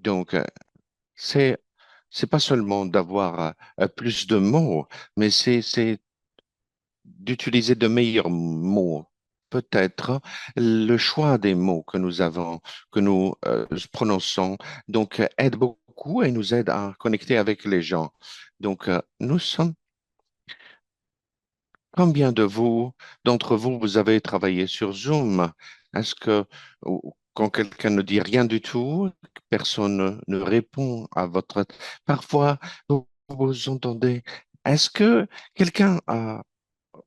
Donc, c'est c'est pas seulement d'avoir plus de mots, mais c'est d'utiliser de meilleurs mots. Peut-être le choix des mots que nous avons, que nous prononçons, donc aide beaucoup et nous aide à connecter avec les gens. Donc, nous sommes combien d'entre vous, vous avez travaillé sur Zoom? Est-ce que quand quelqu'un ne dit rien du tout, personne ne répond à votre... Parfois, vous entendez, est-ce que quelqu'un a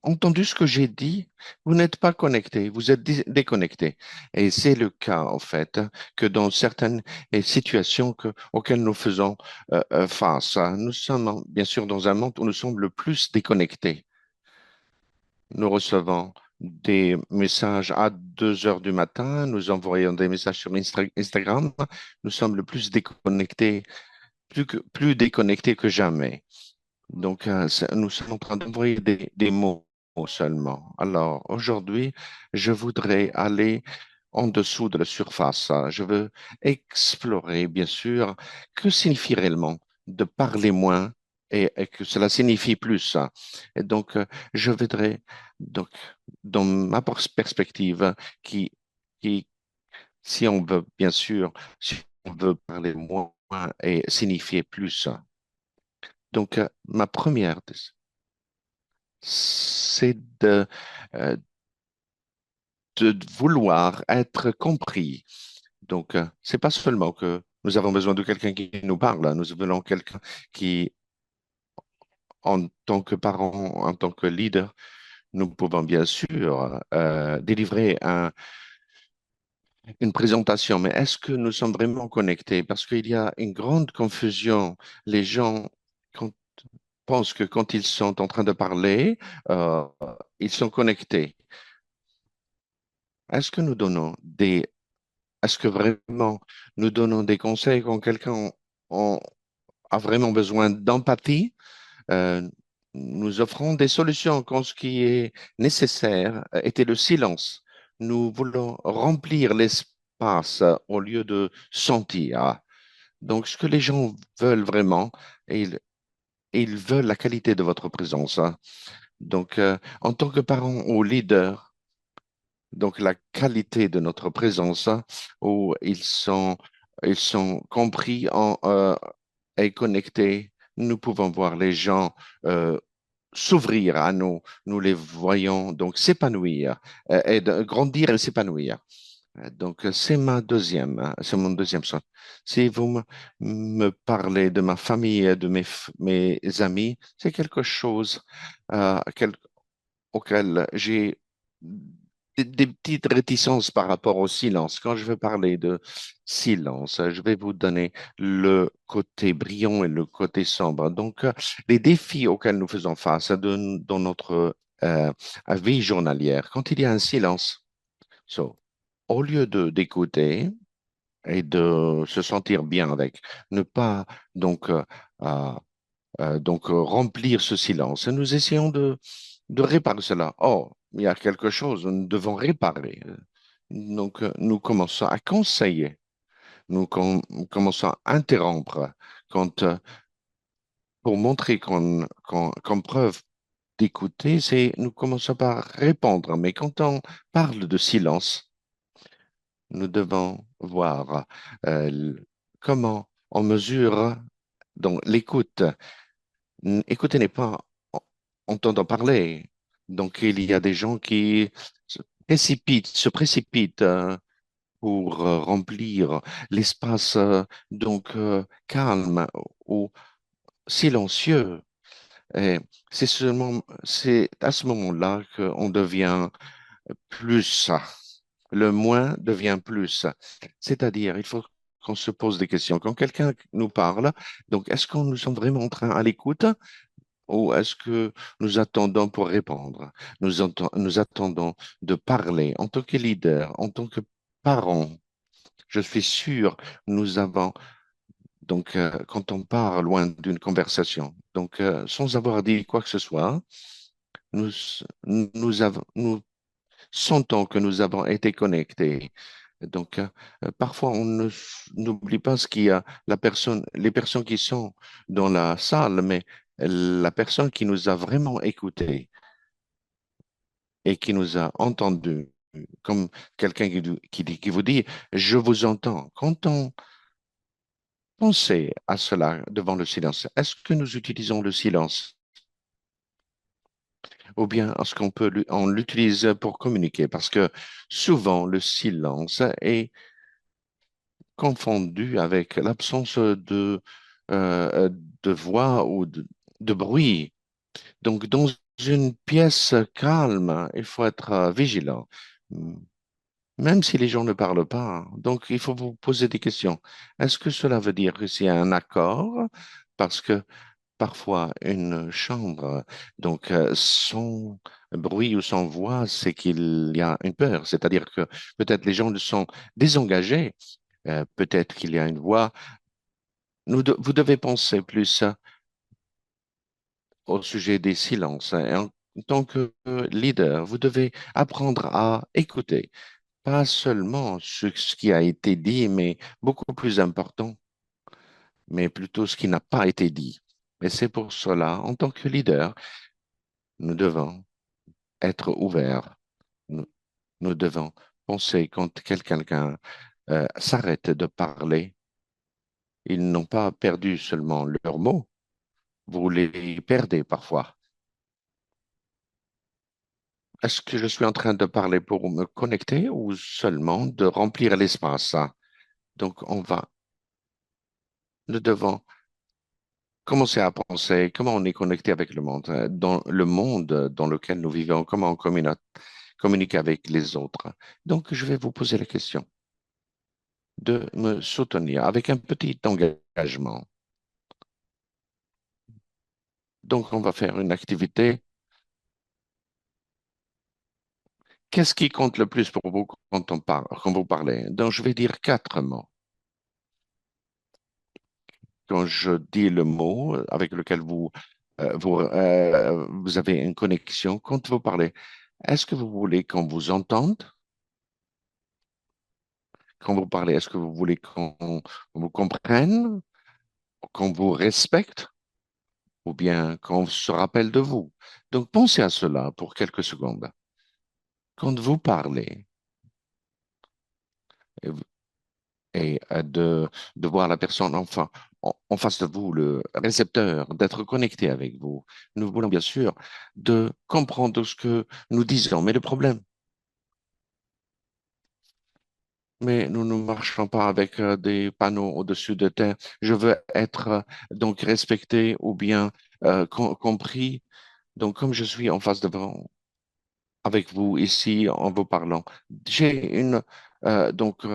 entendu ce que j'ai dit? Vous n'êtes pas connecté, vous êtes déconnecté. Et c'est le cas, en fait, que dans certaines situations auxquelles nous faisons face, nous sommes bien sûr dans un monde où nous sommes le plus déconnectés. Nous recevons des messages à 2 heures du matin, nous envoyons des messages sur Instagram. Nous sommes le plus déconnectés, plus déconnectés que jamais. Donc, nous sommes en train d'envoyer des mots seulement. Alors, aujourd'hui, je voudrais aller en dessous de la surface. Je veux explorer, bien sûr, que signifie réellement de parler moins et que cela signifie plus. Et donc, je voudrais, donc, dans ma perspective, qui, qui, si on veut, bien sûr, si on veut parler moins et signifier plus. Donc, ma première c'est euh, de vouloir être compris. Donc, c'est pas seulement que nous avons besoin de quelqu'un qui nous parle, nous voulons quelqu'un qui, en tant que parent, en tant que leader, nous pouvons bien sûr délivrer une présentation, mais est-ce que nous sommes vraiment connectés? Parce qu'il y a une grande confusion. Les gens pensent que quand ils sont en train de parler, euh, ils sont connectés. Est-ce que nous donnons des Est-ce que vraiment nous donnons des conseils quand quelqu'un a vraiment besoin d'empathie? Euh, Nous offrons des solutions quand ce qui est nécessaire était le silence. Nous voulons remplir l'espace au lieu de sentir. Donc, ce que les gens veulent vraiment, ils, ils veulent la qualité de votre présence, hein. Donc, en tant que parent ou leader, donc la qualité de notre présence, hein, où ils sont compris et connectés. Nous pouvons voir les gens s'ouvrir à nous. Nous les voyons donc s'épanouir et grandir et s'épanouir. Donc, c'est mon deuxième son. Si vous me parlez de ma famille et de mes amis, c'est quelque chose euh, quel- auquel j'ai des petites réticences par rapport au silence. Quand je veux parler de silence, je vais vous donner le côté brillant et le côté sombre. Donc, les défis auxquels nous faisons face dans notre vie journalière, quand il y a un silence, so, au lieu de d'écouter et de se sentir bien avec, ne pas donc euh, remplir ce silence. Et nous essayons de réparer cela. Oh, il y a quelque chose, nous devons réparer. Donc, nous commençons à conseiller, commençons à interrompre quand, pour montrer qu'on preuve d'écouter, c'est nous commençons par répondre. Mais quand on parle de silence, nous devons voir comment on mesure donc l'écoute. Écouter n'est pas entendre parler. Donc, il y a des gens qui se précipitent pour remplir l'espace calme ou silencieux. Et c'est à ce moment-là qu'on devient plus. Le moins devient plus. C'est-à-dire, il faut qu'on se pose des questions. Quand quelqu'un nous parle, donc, est-ce qu'on nous sommes vraiment en train à l'écoute? Ou est-ce que nous attendons pour répondre? Nous attendons de parler en tant que leader, en tant que parent. Je suis sûr, nous avons, donc, quand on part loin d'une conversation, donc, sans avoir dit quoi que ce soit, nous sentons que nous avons été connectés. Donc, parfois, n'oublie pas ce qu'il y a, les personnes qui sont dans la salle, mais la personne qui nous a vraiment écoutés et qui nous a entendus, comme quelqu'un qui vous dit, je vous entends. Quand on pensait à cela devant le silence, est-ce que nous utilisons le silence ou bien est-ce on l'utilise pour communiquer? Parce que souvent, le silence est confondu avec l'absence euh, de voix ou de bruit. Donc, dans une pièce calme, il faut être vigilant, même si les gens ne parlent pas. Donc, il faut vous poser des questions. Est-ce que cela veut dire que c'est un accord? Parce que parfois, une chambre, donc sans bruit ou sans voix, c'est qu'il y a une peur. C'est-à-dire que peut-être les gens sont désengagés. Peut-être qu'il y a une voix. Vous devez penser plus au sujet des silences, hein. En tant que leader, vous devez apprendre à écouter, pas seulement ce qui a été dit, mais beaucoup plus important, mais plutôt ce qui n'a pas été dit. Et c'est pour cela, en tant que leader, nous devons être ouverts. Nous, nous devons penser quand quelqu'un s'arrête de parler, ils n'ont pas perdu seulement leurs mots, vous les perdez parfois. Est-ce que je suis en train de parler pour me connecter ou seulement de remplir l'espace, hein? Donc, nous devons commencer à penser comment on est connecté avec le monde, dans le monde dans lequel nous vivons, comment on communique avec les autres. Donc, je vais vous poser la question de me soutenir avec un petit engagement. Donc, on va faire une activité. Qu'est-ce qui compte le plus pour vous quand on parle, quand vous parlez? Donc, je vais dire quatre mots. Quand je dis le mot avec lequel vous avez une connexion, quand vous parlez, est-ce que vous voulez qu'on vous entende quand vous parlez? Est-ce que vous voulez qu'on vous comprenne, qu'on vous respecte ou bien qu'on se rappelle de vous? Donc, pensez à cela pour quelques secondes. Quand vous parlez et, de voir la personne enfin en face de vous, le récepteur, d'être connecté avec vous. Nous voulons bien sûr de comprendre ce que nous disons, mais le problème, mais nous ne marchons pas avec des panneaux au-dessus de terre. Je veux être donc respecté ou bien compris. Donc, comme je suis en face de vous, avec vous ici en vous parlant, j'ai donc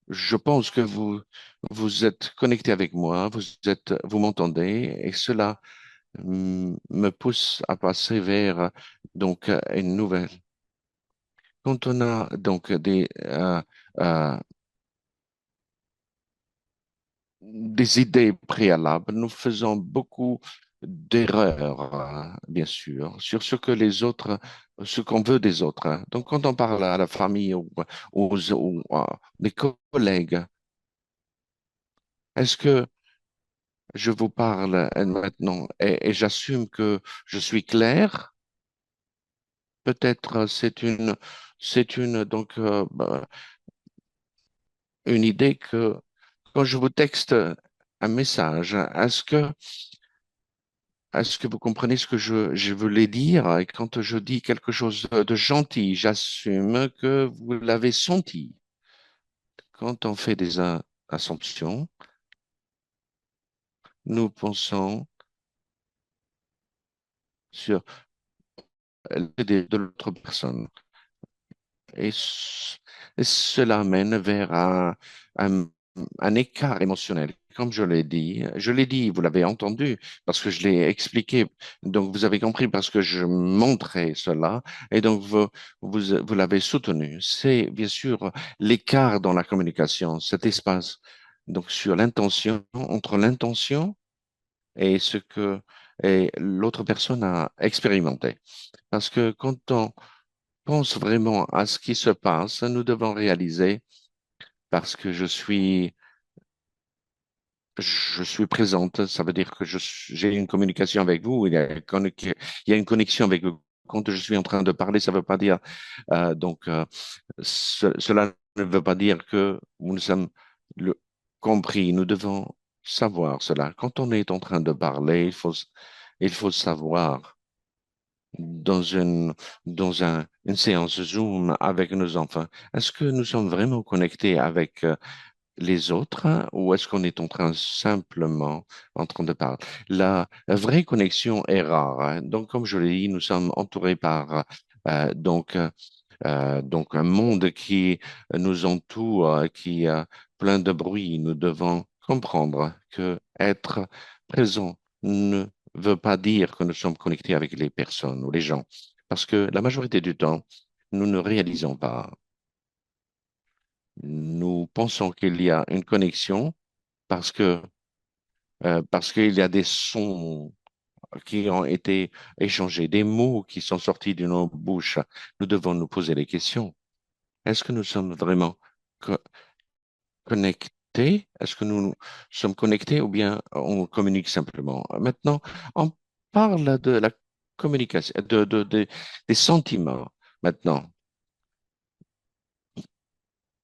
je pense que vous êtes connecté avec moi, vous m'entendez, et cela me pousse à passer vers donc une nouvelle. Quand on a donc euh, des idées préalables, nous faisons beaucoup d'erreurs, bien sûr, sur ce qu'on veut des autres, hein. Donc, quand on parle à la famille ou à des collègues, est-ce que je vous parle maintenant et j'assume que je suis clair? Peut-être donc une idée que quand je vous texte un message, est-ce que vous comprenez ce que je voulais dire? Et quand je dis quelque chose de gentil, j'assume que vous l'avez senti. Quand on fait des assumptions, nous pensons sur l'idée de l'autre personne. Et, et cela mène vers un, un écart émotionnel. Comme je l'ai dit, vous l'avez entendu parce que je l'ai expliqué. Donc, vous avez compris parce que je montrais cela et donc vous l'avez soutenu. C'est bien sûr l'écart dans la communication, cet espace. Donc, sur l'intention, entre l'intention et ce que et l'autre personne a expérimenté. Parce que quand on pense vraiment à ce qui se passe, nous devons réaliser. parce que je suis présente. Ça veut dire que j'ai une communication avec vous. Il y a une connexion avec vous. Quand je suis en train de parler, ça ne veut pas dire donc cela ne veut pas dire que nous sommes le- compris. Nous devons savoir cela. Quand on est en train de parler, il faut savoir dans une séance Zoom avec nos enfants. Est-ce que nous sommes vraiment connectés avec les autres ou est-ce qu'on est en train simplement en train de parler? La vraie connexion est rare, hein. Donc, comme je l'ai dit, nous sommes entourés par donc un monde qui nous entoure, qui a plein de bruit. Nous devons comprendre que être présent ne veut pas dire que nous sommes connectés avec les personnes ou les gens, parce que la majorité du temps, nous ne réalisons pas. Nous pensons qu'il y a une connexion parce qu'il y a des sons qui ont été échangés, des mots qui sont sortis de nos bouches. Nous devons nous poser les questions. Est-ce que nous sommes vraiment co- connectés? Est-ce que nous sommes connectés ou bien on communique simplement? Maintenant, on parle de la communication, des sentiments. Maintenant,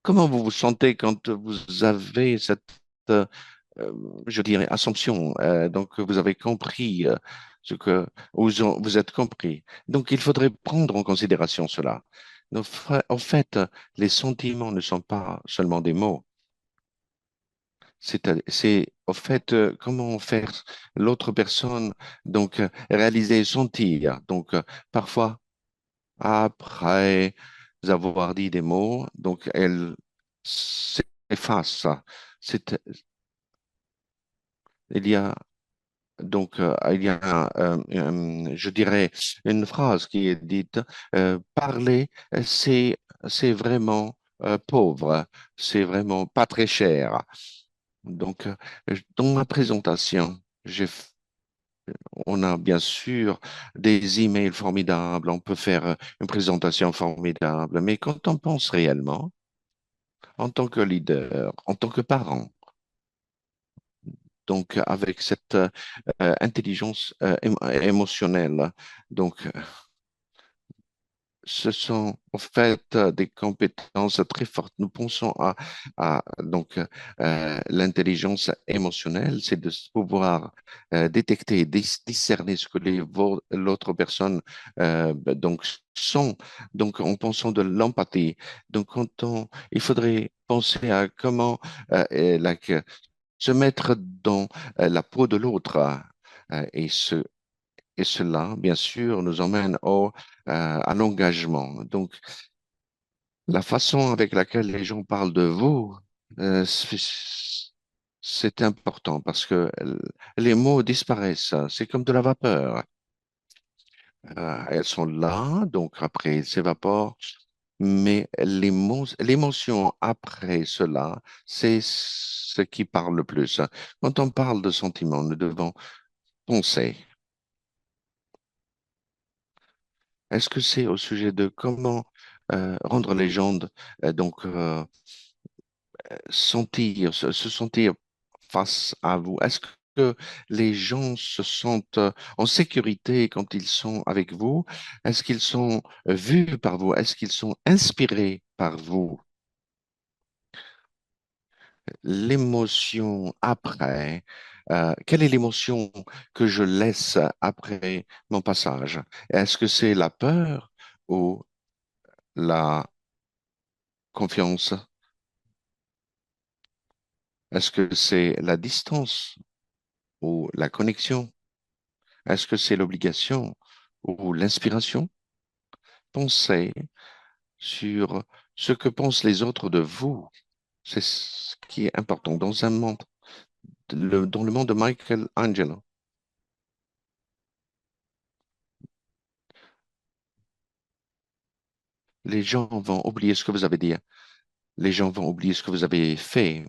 comment vous vous sentez quand vous avez cette, euh, je dirais, assumption? Donc, vous avez compris ce que vous êtes compris. Donc, il faudrait prendre en considération cela. Donc, en fait, les sentiments ne sont pas seulement des mots. C'est au fait comment faire l'autre personne donc réaliser sentir. Donc, parfois, après avoir dit des mots, donc elle s'efface. C'est, il y a il y a, je dirais, une phrase qui est dite, parler, c'est vraiment pauvre, c'est vraiment pas très cher. Donc, dans ma présentation, on a bien sûr des emails formidables, on peut faire une présentation formidable, mais quand on pense réellement, en tant que leader, en tant que parent, donc avec cette intelligence émotionnelle, donc ce sont en fait des compétences très fortes. Nous pensons à l'intelligence émotionnelle, c'est de pouvoir détecter, discerner ce que l'autre personne donc sont. Donc en pensant de l'empathie. Donc il faudrait penser à comment se mettre dans la peau de l'autre et cela, bien sûr, nous emmène à l'engagement. Donc, la façon avec laquelle les gens parlent de vous, c'est important parce que les mots disparaissent. C'est comme de la vapeur. Elles sont là, donc après, elles s'évaporent. Mais l'émotion après cela, c'est ce qui parle le plus. Quand on parle de sentiments, nous devons penser. Est-ce que c'est au sujet de comment rendre les gens sentir, se sentir face à vous? Est-ce que les gens se sentent en sécurité quand ils sont avec vous? Est-ce qu'ils sont vus par vous? Est-ce qu'ils sont inspirés par vous? L'émotion après, quelle est l'émotion que je laisse après mon passage? Est-ce que c'est la peur ou la confiance? Est-ce que c'est la distance ou la connexion? Est-ce que c'est l'obligation ou l'inspiration? Pensez sur ce que pensent les autres de vous. C'est ce qui est important dans un monde, dans le monde de Michelangelo. Les gens vont oublier ce que vous avez dit. Les gens vont oublier ce que vous avez fait,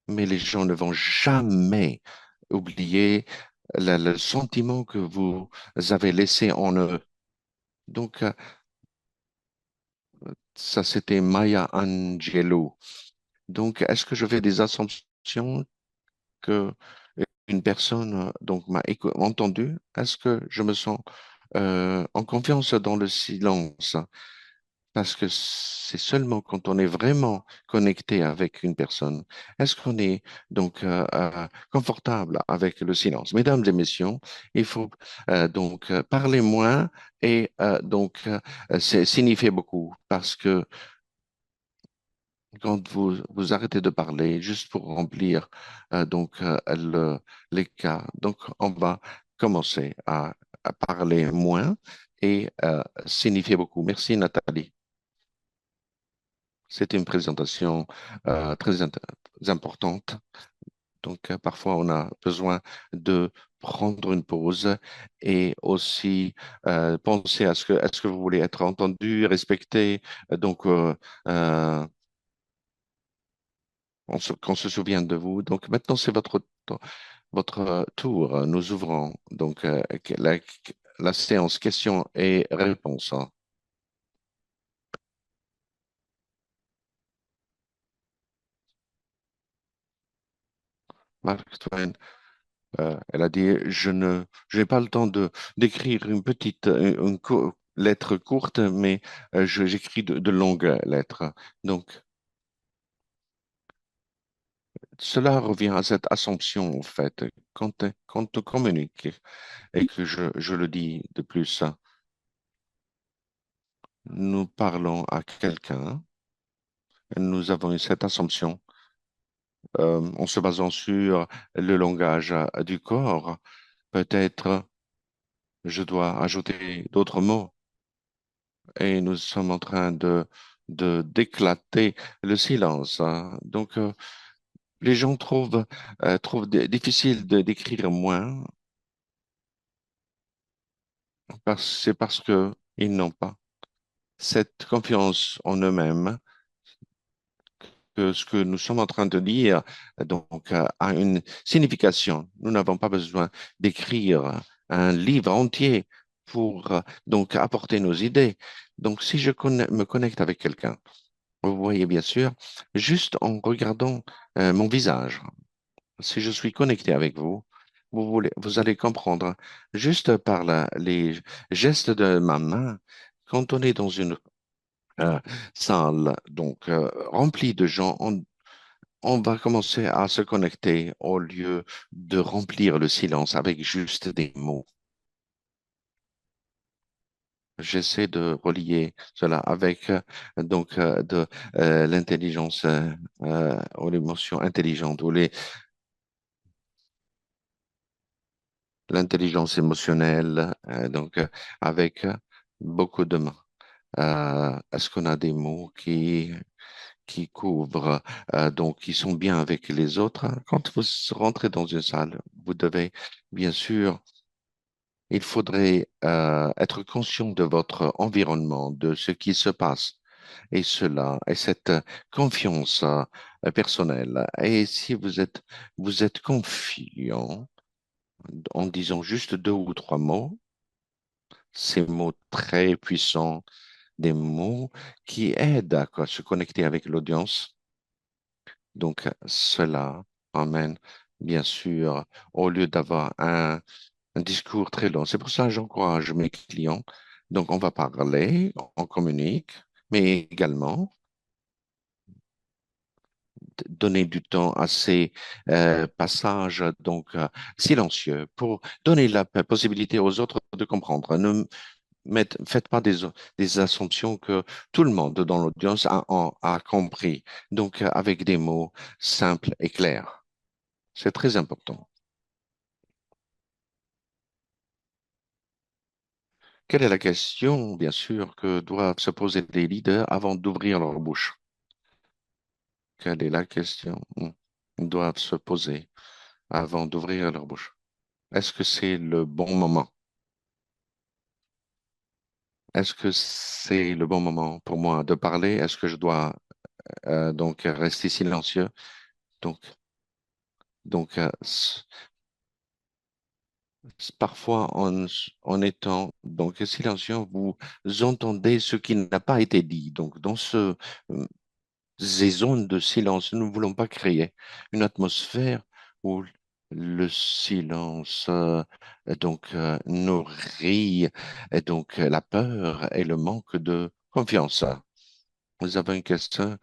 mais les gens ne vont jamais oublier le sentiment que vous avez laissé en eux. Donc, ça, c'était Maya Angelou. Donc, est-ce que je fais des assumptions que une personne donc m'a entendu? Est-ce que je me sens en confiance dans le silence? Parce que c'est seulement quand on est vraiment connecté avec une personne, est-ce qu'on est donc confortable avec le silence. Mesdames et messieurs, il faut donc parler moins et c'est signifier beaucoup parce que quand vous arrêtez de parler juste pour remplir les cas, donc on va commencer à parler moins et signifier beaucoup. Merci Nathalie. C'était une présentation très importante. Donc, parfois, on a besoin de prendre une pause et aussi penser à est-ce que vous voulez être entendu, respecté. Donc, qu'on se souvienne de vous. Donc, maintenant, c'est votre tour. Nous ouvrons donc la séance questions et réponses. Mark Twain. Elle a dit, je n'ai pas le temps d'écrire une petite, lettre courte, mais j'écris de longues lettres. Donc, cela revient à cette assumption, en fait. Quand on communique et que je le dis de plus, nous parlons à quelqu'un, nous avons cette assumption, en se basant sur le langage du corps. Peut-être je dois ajouter d'autres mots et nous sommes en train d'éclater le silence, hein. Donc, les gens trouvent difficile d'écrire moins c'est parce que ils n'ont pas cette confiance en eux-mêmes que ce que nous sommes en train de dire a une signification. Nous n'avons pas besoin d'écrire un livre entier pour donc apporter nos idées. Donc, si me connecte avec quelqu'un, vous voyez bien sûr, juste en regardant mon visage, si je suis connecté avec vous, vous allez comprendre juste par les gestes de ma main, quand on est dans une euh, salle remplie de gens, on va commencer à se connecter au lieu de remplir le silence avec juste des mots. J'essaie de relier cela avec l'intelligence ou l'émotion intelligente ou l'intelligence émotionnelle avec beaucoup de mots. Est-ce qu'on a des mots qui couvrent qui sont bien avec les autres? Quand vous rentrez dans une salle, vous devez bien sûr il faudrait être conscient de votre environnement, de ce qui se passe, et cela, et cette confiance personnelle. Et si vous êtes confiant en disant juste deux ou trois mots, ces mots très puissants, des mots qui aident à quoi, se connecter avec l'audience. Donc, cela amène, bien sûr, au lieu d'avoir un discours très long. C'est pour ça que j'encourage mes clients. Donc, on va parler, on communique, mais également donner du temps à ces passages silencieux pour donner la possibilité aux autres de comprendre. Ne faites pas des assumptions que tout le monde dans l'audience a compris. Donc, avec des mots simples et clairs. C'est très important. Quelle est la question, bien sûr, que doivent se poser les leaders avant d'ouvrir leur bouche? Quelle est la question qu'ils doivent se poser avant d'ouvrir leur bouche? Est-ce que c'est le bon moment? Est-ce que c'est le bon moment pour moi de parler? Est-ce que je dois rester silencieux? Donc, parfois en étant silencieux, vous entendez ce qui n'a pas été dit. Donc, dans ce ces zones de silence. Nous ne voulons pas créer une atmosphère où le silence nourrit la peur et le manque de confiance. Vous avez une question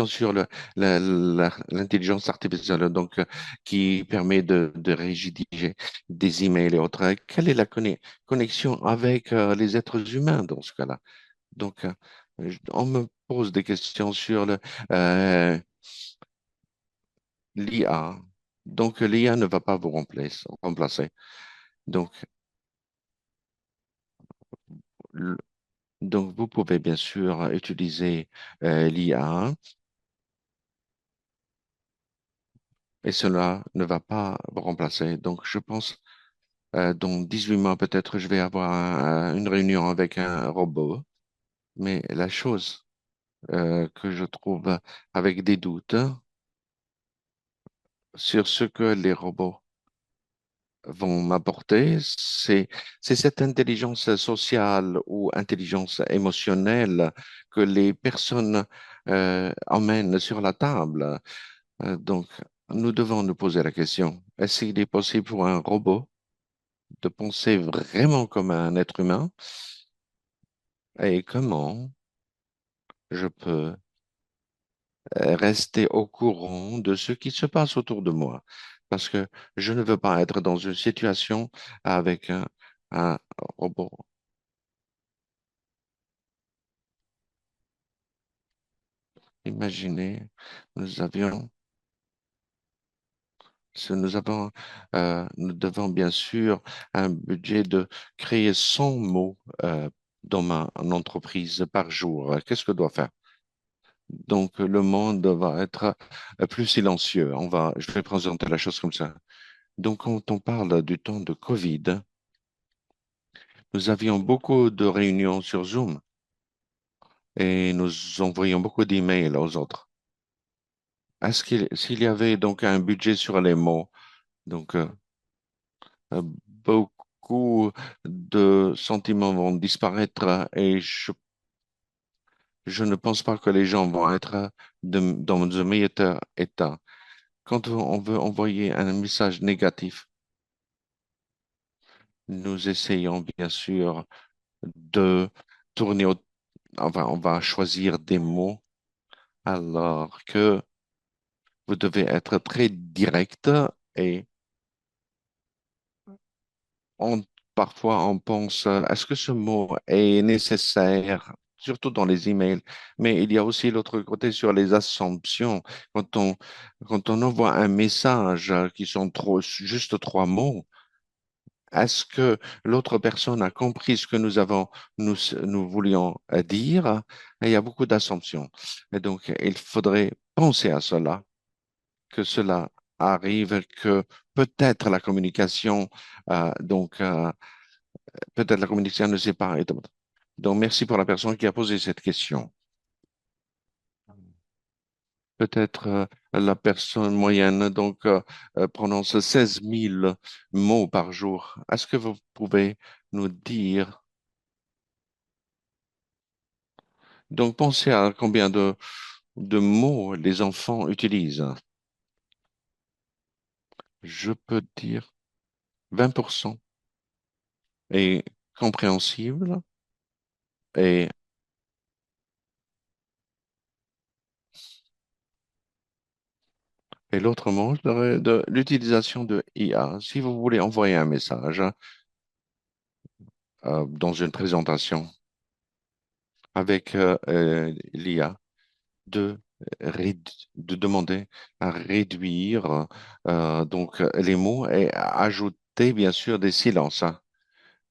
sur l'intelligence artificielle qui permet de rédiger des emails et autres. Quelle est la connexion avec les êtres humains dans ce cas-là? On me pose des questions sur l'IA. Donc, l'IA ne va pas vous remplacer. Donc, le- donc, vous pouvez bien sûr utiliser l'IA et cela ne va pas vous remplacer. Donc, je pense, dans 18 mois, peut-être, je vais avoir une réunion avec un robot. Mais la chose que je trouve avec des doutes sur ce que les robots vont m'apporter, c'est cette intelligence sociale ou intelligence émotionnelle que les personnes emmènent sur la table. Donc, nous devons nous poser la question, est-ce qu'il est possible pour un robot de penser vraiment comme un être humain et comment je peux rester au courant de ce qui se passe autour de moi? Parce que je ne veux pas être dans une situation avec un robot. Imaginez, nous avions, nous avons, nous devons bien sûr un budget de créer 100 mots dans ma en entreprise par jour. Qu'est-ce que je dois faire? Donc, le monde va être plus silencieux. Je vais présenter la chose comme ça. Donc, quand on parle du temps de Covid, nous avions beaucoup de réunions sur Zoom et nous envoyions beaucoup d'emails aux autres. S'il y avait donc un budget sur les mots, donc beaucoup de sentiments vont disparaître et je ne pense pas que les gens vont être dans de meilleur état. Quand on veut envoyer un message négatif, nous essayons bien sûr de tourner on va choisir des mots alors que vous devez être très direct et on, parfois on pense, est-ce que ce mot est nécessaire, surtout dans les emails, mais il y a aussi l'autre côté sur les assumptions. Quand on, quand on envoie un message qui sont juste trois mots, est-ce que l'autre personne a compris ce que nous voulions dire? Et il y a beaucoup d'assumptions. Et donc, il faudrait penser à cela, que cela arrive, que peut-être la communication, peut-être la communication ne s'est pas. Donc, merci pour la personne qui a posé cette question. Peut-être la personne moyenne prononce 16 000 mots par jour. Est-ce que vous pouvez nous dire, donc pensez à combien de mots les enfants utilisent. Je peux dire 20% est compréhensible et, et l'autre mot, je dirais de l'utilisation de IA. Si vous voulez envoyer un message dans une présentation avec l'IA, de, de demander à réduire les mots et à ajouter bien sûr des silences, hein.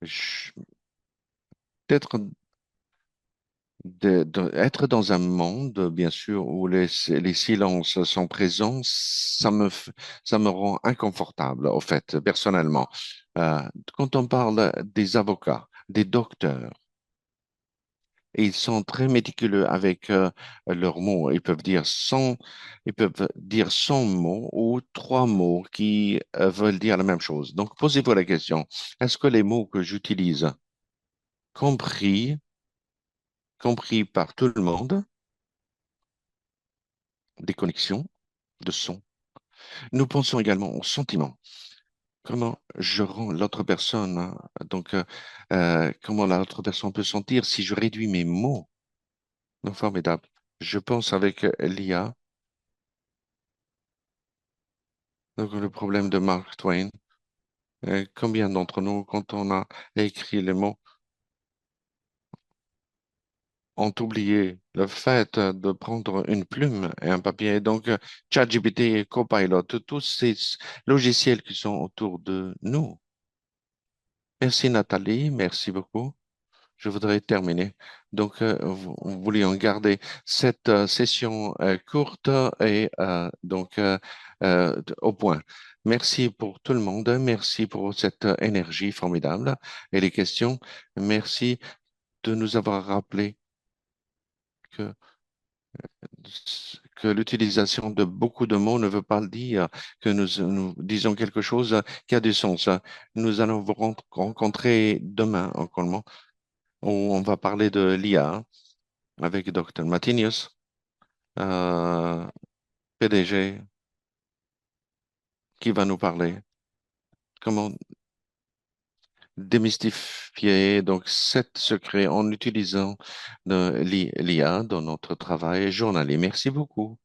Je- Peut-être être dans un monde, bien sûr, où les silences sont présents, ça me rend inconfortable, au fait, personnellement. Euh, Quand on parle des avocats, des docteurs, ils sont très méticuleux avec leurs mots. Ils peuvent dire 100 mots ou trois mots qui veulent dire la même chose. Donc, posez-vous la question, est-ce que les mots que j'utilise, compris, compris par tout le monde, des connexions de son. Nous pensons également aux sentiments. Comment je rends l'autre personne, hein, donc, comment l'autre personne peut sentir si je réduis mes mots. Donc, formidable. Je pense avec l'IA, donc le problème de Mark Twain. Combien d'entre nous, quand on a écrit les mots, ont oublié le fait de prendre une plume et un papier? Donc, ChatGPT, Copilot, tous ces logiciels qui sont autour de nous. Merci Nathalie, merci beaucoup. Je voudrais terminer. Donc, vous voulions garder cette session courte et au point. Merci pour tout le monde. Merci pour cette énergie formidable et les questions. Merci de nous avoir rappelé que, que l'utilisation de beaucoup de mots ne veut pas dire que nous disons quelque chose qui a du sens. Nous allons vous rencontrer demain encore où on va parler de l'IA avec Dr. Martinius, euh, PDG, qui va nous parler comment démystifier donc sept secrets en utilisant l'IA dans notre travail journalier. Merci beaucoup.